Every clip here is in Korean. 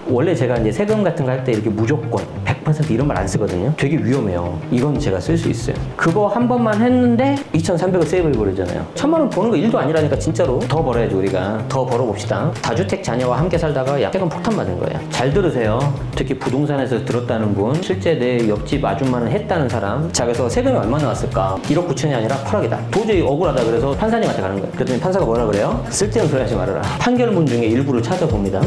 원래 제가 이제 세금 같은 거 할 때 이렇게 무조건 100% 이런 말 안 쓰거든요. 되게 위험해요. 이건 제가 쓸 수 있어요. 그거 한 번만 했는데 2,300을 세이브 해버리잖아요. 1,000만 원 버는 거 1도 아니라니까 진짜로. 더 벌어야지 우리가. 더 벌어봅시다. 다주택 자녀와 함께 살다가 세금 폭탄 맞은 거예요. 잘 들으세요. 특히 부동산에서 들었다는 분, 실제 내 옆집 아줌마는 했다는 사람. 자, 그래서 세금이 얼마 나왔을까? 1억 9천이 아니라 8억이다. 도저히 억울하다 그래서 판사님한테 가는 거예요. 그랬더니 판사가 뭐라 그래요? 쓸데없는 소리 하지 말아라. 판결문 중에 일부를 찾아봅니다.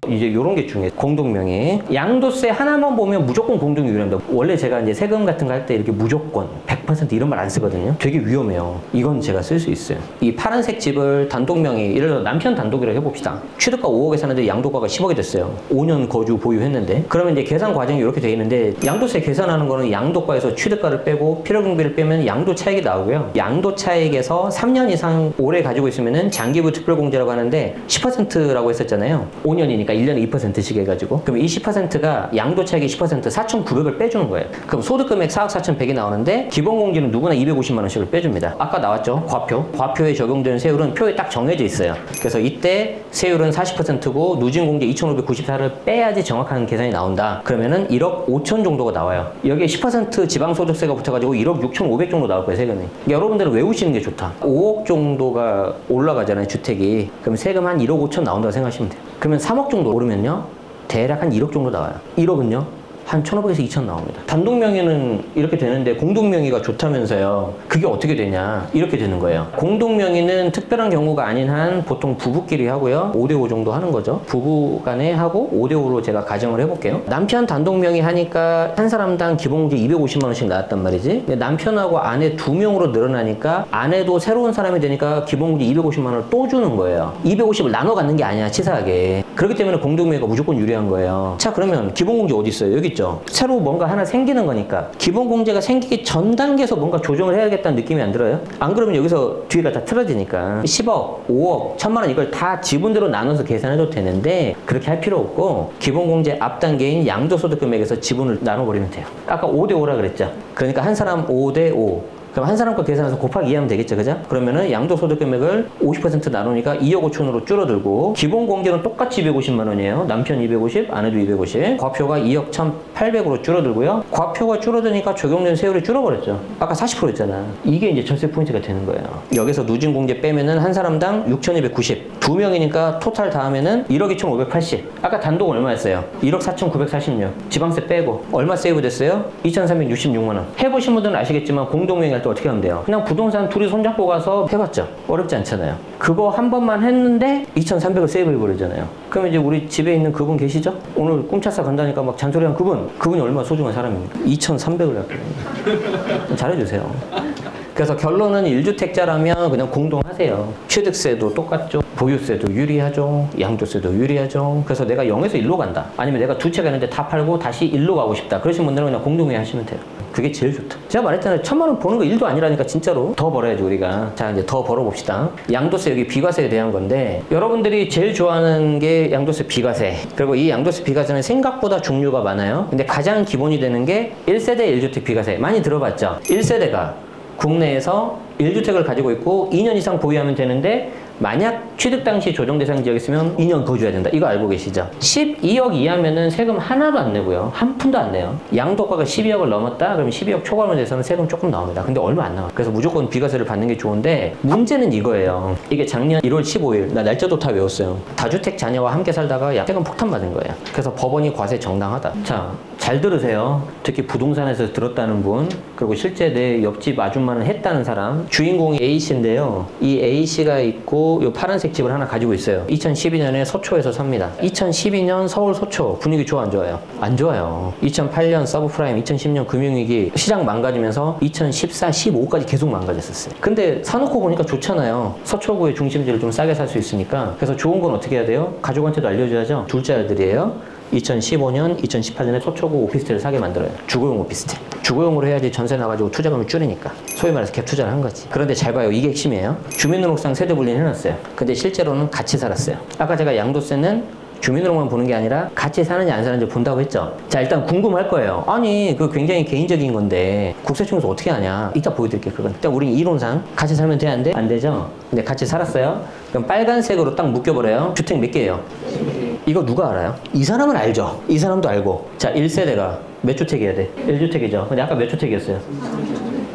이제 요런 게 중요해요. 공동명의. 양도세 하나만 보면 무조건 공동이 유리합니다. 원래 제가 이제 세금 같은 거 할 때 이렇게 무조건 100% 이런 말 안 쓰거든요. 되게 위험해요. 이건 제가 쓸 수 있어요. 이 파란색 집을 단독명의, 예를 들어 남편 단독이라고 해봅시다. 취득가 5억에 사는데 양도가가 10억이 됐어요. 5년 거주 보유했는데. 그러면 이제 계산 과정이 이렇게 돼 있는데, 양도세 계산하는 거는 양도가에서 취득가를 빼고 필요경비를 빼면 양도 차익이 나오고요. 양도 차익에서 3년 이상 오래 가지고 있으면은 장기부 특별공제라고 하는데 10%라고 했었잖아요. 5년이니까 1년에 2%씩 해가지고. 그럼 이 10%가 양도 차익의 10% 4,900을 빼주는 거예요. 그럼 소득금액 4억 4,100이 나오는데 기본공제는 누구나 250만 원씩을 빼줍니다. 아까 나왔죠? 과표. 과표에 적용되는 세율은 표에 딱 정해져 있어요. 그래서 이때 세율은 40%고 누진공제 2,594를 빼야지 정확한 계산이 나온다. 그러면은 1억 5천 정도가 나와요. 여기에 10% 지방소득세가 붙어가지고 1억 6,500 정도 나올 거예요, 세금이. 그러니까 여러분들은 외우시는 게 좋다. 5억 정도가 올라가잖아요, 주택이. 그럼 세금 한 1억 5천 나온다고 생각하시면 돼요. 그러면 3억 정도 오르면요, 대략 한 1억 정도 나와요. 1억은요, 한 1,500에서 2,000 나옵니다. 단독명의는 이렇게 되는데 공동명의가 좋다면서요. 그게 어떻게 되냐, 이렇게 되는 거예요. 공동명의는 특별한 경우가 아닌 한 보통 부부끼리 하고요, 5대5 정도 하는 거죠. 부부 간에 하고 5대5로 제가 가정을 해볼게요. 남편 단독명의 하니까 한 사람당 기본공제 250만 원씩 나왔단 말이지. 근데 남편하고 아내 2명으로 늘어나니까 아내도 새로운 사람이 되니까 기본공제 250만 원을 또 주는 거예요. 250을 나눠 갖는 게 아니야, 치사하게. 그렇기 때문에 공동명의가 무조건 유리한 거예요. 자, 그러면 기본공제 어디 있어요? 여기 있죠. 새로 뭔가 하나 생기는 거니까 기본공제가 생기기 전 단계에서 뭔가 조정을 해야겠다는 느낌이 안 들어요? 안 그러면 여기서 뒤가 다 틀어지니까 10억, 5억, 1,000만 원 이걸 다 지분대로 나눠서 계산해도 되는데 그렇게 할 필요 없고 기본공제 앞 단계인 양도소득금액에서 지분을 나눠버리면 돼요. 아까 5대5라 그랬죠. 그러니까 한 사람 5대5. 그럼 한 사람 거 계산해서 곱하기 2 하면 되겠죠, 그죠? 그러면은 양도소득금액을 50% 나누니까 2억 5천으로 줄어들고, 기본공제는 똑같이 250만 원이에요. 남편 250, 아내도 250. 과표가 2억 1,800으로 줄어들고요. 과표가 줄어드니까 적용된 세율이 줄어버렸죠. 아까 40%였잖아. 이게 이제 절세 포인트가 되는 거예요. 여기서 누진공제 빼면은 한 사람당 6,290. 두 명이니까 토탈 다 하면은 1억 2,580. 아까 단독 얼마였어요? 1억 4,946. 지방세 빼고. 얼마 세이브 됐어요? 2,366만 원. 해보신 분들은 아시겠지만 공동명의 또 어떻게 하면 돼요? 그냥 부동산 둘이 손잡고 가서 해봤죠. 어렵지 않잖아요. 그거 한 번만 했는데 2,300을 세이브 해버리잖아요. 그럼 이제 우리 집에 있는 그분 계시죠? 오늘 꿈차싸 간다니까 막 잔소리한 그분이 얼마나 소중한 사람입니까? 2,300을 갖고 잘해주세요. 그래서 결론은 1주택자라면 그냥 공동하세요. 취득세도 똑같죠. 보유세도 유리하죠. 양도세도 유리하죠. 그래서 내가 0에서 1로 간다. 아니면 내가 두 채가 있는데 다 팔고 다시 1로 가고 싶다. 그러신 분들은 그냥 공동명의 하시면 돼요. 그게 제일 좋다. 제가 말했잖아요. 1,000만 원 버는 거 1도 아니라니까 진짜로. 더 벌어야지 우리가. 자, 이제 더 벌어봅시다. 양도세, 여기 비과세에 대한 건데, 여러분들이 제일 좋아하는 게 양도세 비과세. 그리고 이 양도세 비과세는 생각보다 종류가 많아요. 근데 가장 기본이 되는 게 1세대 1주택 비과세. 많이 들어봤죠? 1세대가 국내에서 1주택을 가지고 있고 2년 이상 보유하면 되는데, 만약 취득 당시 조정 대상 지역에 있으면 2년 더 줘야 된다. 이거 알고 계시죠? 12억 이하면은 세금 하나도 안 내고요. 한 푼도 안 내요. 양도가가 12억을 넘었다? 그러면 12억 초과로 돼서는 세금 조금 나옵니다. 근데 얼마 안 나와. 그래서 무조건 비과세를 받는 게 좋은데, 문제는 이거예요. 이게 작년 1월 15일, 나 날짜도 다 외웠어요. 다주택 자녀와 함께 살다가 세금 폭탄 받은 거예요. 그래서 법원이 과세 정당하다. 자, 잘 들으세요. 특히 부동산에서 들었다는 분, 그리고 실제 내 옆집 아줌마는 했다는 사람. 주인공이 A씨인데요. 이 A씨가 있고 요 파란색 집을 하나 가지고 있어요. 2012년에 서초에서 삽니다. 2012년 서울 서초 분위기 좋아 안 좋아요? 안 좋아요. 2008년 서브프라임, 2010년 금융위기, 시장 망가지면서 2014, 15까지 계속 망가졌었어요. 근데 사놓고 보니까 좋잖아요. 서초구의 중심지를 좀 싸게 살 수 있으니까. 그래서 좋은 건 어떻게 해야 돼요? 가족한테도 알려줘야죠. 둘째 아들이에요. 2015년, 2018년에 서초구 오피스텔을 사게 만들어요. 주거용 오피스텔. 주거용으로 해야지 전세 나가지고 투자금을 줄이니까. 소위 말해서 갭 투자를 한 거지. 그런데 잘 봐요. 이게 핵심이에요. 주민등록상 세대 분리는 해놨어요. 근데 실제로는 같이 살았어요. 아까 제가 양도세는 주민등록만 보는 게 아니라 같이 사는지 안 사는지 본다고 했죠. 자, 일단 궁금할 거예요. 아니, 그 굉장히 개인적인 건데 국세청에서 어떻게 하냐. 이따 보여드릴게요. 그건 일단 우린 이론상 같이 살면 돼, 안 돼? 안 되죠. 근데 같이 살았어요. 그럼 빨간색으로 딱 묶여버려요. 주택 몇 개예요? 이거 누가 알아요? 이 사람은 알죠. 이 사람도 알고. 자, 1세대가 몇 주택이어야 돼? 1주택이죠. 근데 아까 몇 주택이었어요?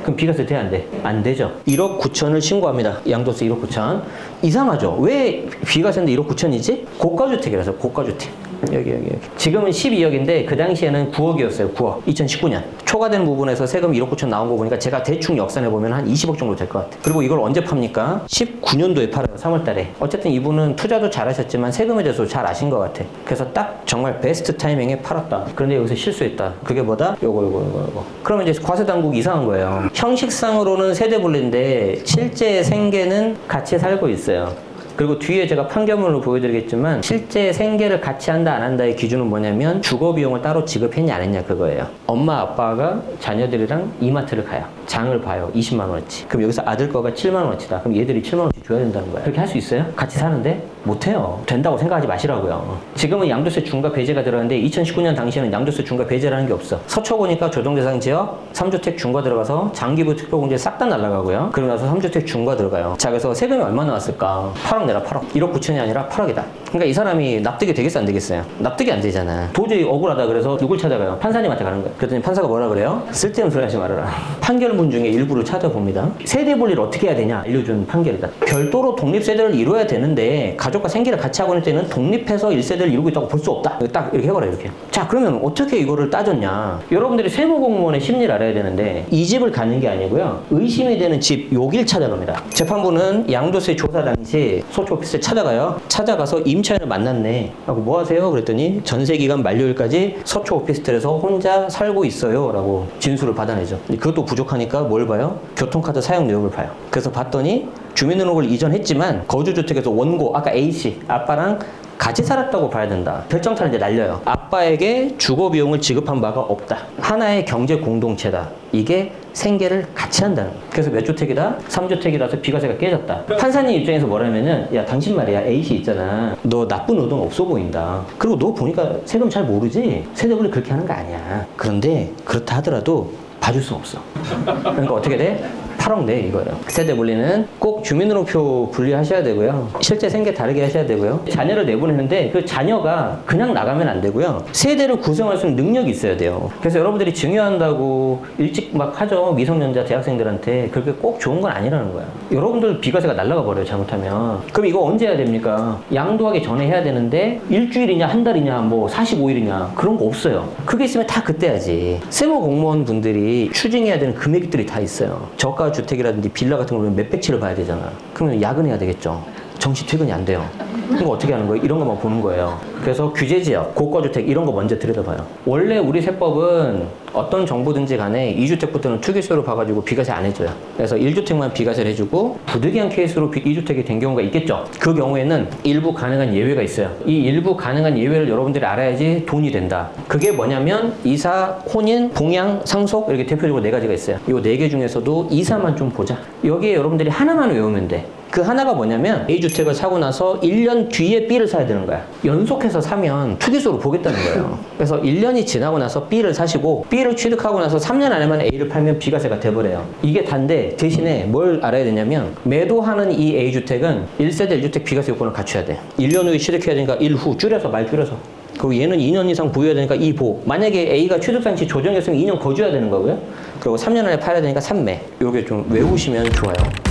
그럼 비과세 돼, 안 돼? 안 되죠. 1억 9천을 신고합니다. 양도세 1억 9천. 이상하죠? 왜 비과세인데 1억 9천이지? 고가주택이라서 고가주택. 여기. 지금은 12억인데 그 당시에는 9억이었어요. 9억. 2019년. 초과된 부분에서 세금 1억 9천 나온 거 보니까 제가 대충 역산해 보면 한 20억 정도 될 것 같아요. 그리고 이걸 언제 팝니까? 19년도에 팔아요. 3월 달에. 어쨌든 이분은 투자도 잘하셨지만 세금에 대해서 잘 아신 것 같아. 그래서 딱 정말 베스트 타이밍에 팔았다. 그런데 여기서 실수했다. 그게 뭐다? 요거. 그러면 이제 과세 당국이 이상한 거예요. 형식상으로는 세대 분리인데 실제 생계는 같이 살고 있어요. 그리고 뒤에 제가 판결문을 보여드리겠지만 실제 생계를 같이 한다 안 한다의 기준은 뭐냐면 주거 비용을 따로 지급했냐 안 했냐 그거예요. 엄마 아빠가 자녀들이랑 이마트를 가요. 장을 봐요. 20만 원어치. 그럼 여기서 아들 거가 7만 원어치다. 그럼 얘들이 7만 원어치 줘야 된다는 거예요. 그렇게 할 수 있어요? 같이 사는데? 못해요. 된다고 생각하지 마시라고요. 지금은 양도세 중과 배제가 들어가는데 2019년 당시에는 양도세 중과 배제라는 게 없어. 서초 보니까 조정대상 지역 3주택 중과 들어가서 장기부 특별공제 싹 다 날라가고요. 그러고 나서 3주택 중과 들어가요. 자, 그래서 세금이 얼마 나왔을까? 8억 내라 8억. 1억 9천이 아니라 8억이다. 그러니까 이 사람이 납득이 되겠어 안 되겠어요? 납득이 안 되잖아. 도저히 억울하다 그래서 누굴 찾아가요? 판사님한테 가는 거예요. 그랬더니 판사가 뭐라 그래요? 쓸데없는 소리 하지 말아라. 판결문 중에 일부를 찾아봅니다. 세대 분리를 어떻게 해야 되냐 알려준 판결이다. 별도로 독립세대를 이루어야 되는데 가족과 생계를 같이 하고 있는 때는 독립해서 1세대를 이루고 있다고 볼 수 없다. 딱 이렇게 해봐라 이렇게. 자, 그러면 어떻게 이거를 따졌냐? 여러분들이 세무공무원의 심리를 알아야 되는데 이 집을 가는 게 아니고요. 의심이 되는 집 여길 찾아갑니다. 재판부는 양도세 조사 당시 소추 오피스에 찾아가요. 찾아가서 임차인을 만났네. 하고 뭐 하세요? 그랬더니 전세기간 만료일까지 서초 오피스텔에서 혼자 살고 있어요. 라고 진술을 받아내죠. 그것도 부족하니까 뭘 봐요? 교통카드 사용 내역을 봐요. 그래서 봤더니 주민등록을 이전했지만 거주주택에서 원고, 아까 A씨, 아빠랑 같이 살았다고 봐야 된다. 별정차를 이제 날려요. 아빠에게 주거 비용을 지급한 바가 없다. 하나의 경제 공동체다. 이게 생계를 같이 한다는 거예요. 그래서 몇 주택이다? 3주택이라서 비과세가 깨졌다. 판사님 입장에서 뭐라면은 야 당신 말이야 A씨 있잖아. 너 나쁜 의도는 없어 보인다. 그리고 너 보니까 세금 잘 모르지? 세대분리 그렇게 하는 거 아니야. 그런데 그렇다 하더라도 봐줄 수 없어. 그러니까 어떻게 돼? 8억 내 이거예요. 세대 분리는 꼭 주민등록표 분리하셔야 되고요. 실제 생계 다르게 하셔야 되고요. 자녀를 내보내는데 그 자녀가 그냥 나가면 안 되고요. 세대를 구성할 수 있는 능력이 있어야 돼요. 그래서 여러분들이 증여한다고 일찍 막 하죠. 미성년자 대학생들한테. 그렇게 꼭 좋은 건 아니라는 거야. 여러분들 비과세가 날아가 버려요. 잘못하면. 그럼 이거 언제 해야 됩니까? 양도하기 전에 해야 되는데 일주일이냐 한 달이냐 뭐 45일이냐 그런 거 없어요. 그게 있으면 다 그때 하지. 세무 공무원 분들이 추징해야 되는 금액들이 다 있어요. 저가 주택이라든지 빌라 같은 거 보면 몇백치를 봐야 되잖아. 그러면 야근해야 되겠죠. 정시 퇴근이 안 돼요. 그거 어떻게 하는 거예요? 이런 것만 보는 거예요. 그래서 규제지역, 고가주택 이런 거 먼저 들여다봐요. 원래 우리 세법은 어떤 정부든지 간에 2주택부터는 투기세로 봐가지고 비과세 안 해줘요. 그래서 1주택만 비과세를 해주고 부득이한 케이스로 2주택이 된 경우가 있겠죠. 그 경우에는 일부 가능한 예외가 있어요. 이 일부 가능한 예외를 여러분들이 알아야지 돈이 된다. 그게 뭐냐면 이사, 혼인, 봉양, 상속 이렇게 대표적으로 4가지가 있어요. 이 4개 중에서도 이사만 좀 보자. 여기에 여러분들이 하나만 외우면 돼. 그 하나가 뭐냐면 A주택을 사고 나서 1년 뒤에 B를 사야 되는 거야. 연속해서 사면 투기수로 보겠다는 거예요. 그래서 1년이 지나고 나서 B를 사시고 B를 취득하고 나서 3년 안에만 A를 팔면 비과세가 돼버려요. 이게 단데 대신에 뭘 알아야 되냐면 매도하는 이 A주택은 1세대 1주택 비과세 요건을 갖춰야 돼. 1년 후에 취득해야 되니까 1후 줄여서 말 줄여서. 그리고 얘는 2년 이상 보유해야 되니까 2보. 만약에 A가 취득상시 조정했으면 2년 거주해야 되는 거고요. 그리고 3년 안에 팔아야 되니까 3매. 요게 좀 외우시면 좋아요.